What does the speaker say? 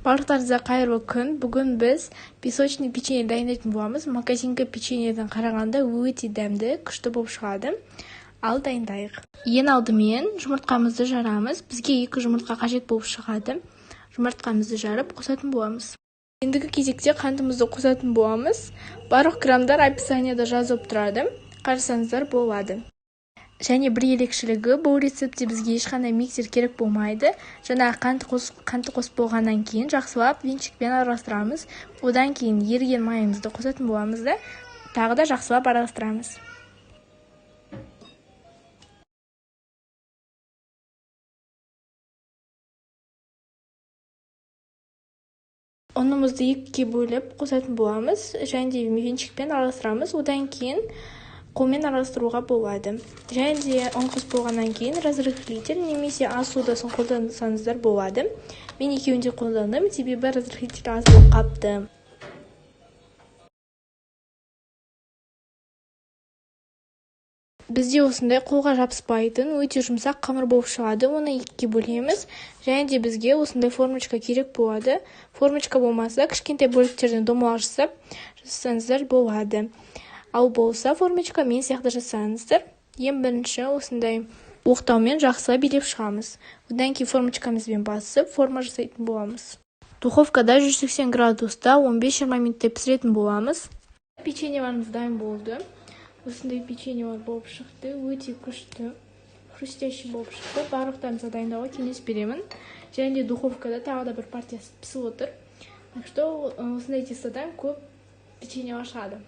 Барлықтарыңызға қайырлы күн. Бүгін біз песочный печенье дайындайтын боламыз. Магазингі печеньеден қарағанда өте дәмді, күшті болып шығады. Ал дайындайық. Ең алдымен жұмыртқамызды жарамыз. Бізге 2 жұмыртқа қажет болып шығады. Жұмыртқамызды жарып қосатын боламыз. Ендігі кезекте қантымызды қосатын боламыз. Барлық грамдар описанияда жазылып тұрады. Қарасаңыздар болады. Және бір ерекшелігі, бұл рецептте бізге ешқандай миксер керек болмайды. Жаңа қанты қосып болғаннан кейін жақсылап венчикпен араластырамыз. Одан кейін еріген майымызды қосатын боламыз да, тағы да жақсылап араластырамыз. Ұнымызды 2-ге бөліп қосатын боламыз. Және де венчикпен араластырамыз. Одан кейін қолмен араластыруға болады. Және де ұн қосып болғаннан кейін разрыхлитель немесе ас содасын қолдансаңыздар болады. Мен екеуін де қолдандым, себебі разрыхлитель аз болып қапты. Бізде осындай қолға жабыспайтын, өте жұмсақ қамыр болып шығады. Оны 2-ге бөлеміз. Және де бізге осындай формочка керек болады. Формочка болмаса, кішкентай бөліктерден домалақ жасаңыздар болады. Ал болса формочка мен сияқты жасаңыздар. Ең бірінші осындай оқтаумен жақсылап билеп шығамыз. Одан кейін формочкамызбен басып, форма жасайтын боламыз. Духовкада 180 градуста 15-20 минуттай пісіретін боламыз. Печеньеларымыз дайын болды. Осындай печеньелар болып шықты, өте күшті, хрустящий болып шықты. Барлықтарыңызға дайындауға кеңес беремін. Және де духовкада тағы да бір партиясы пісіп отыр. Так что осындай тестодан көп печеньелар шығады.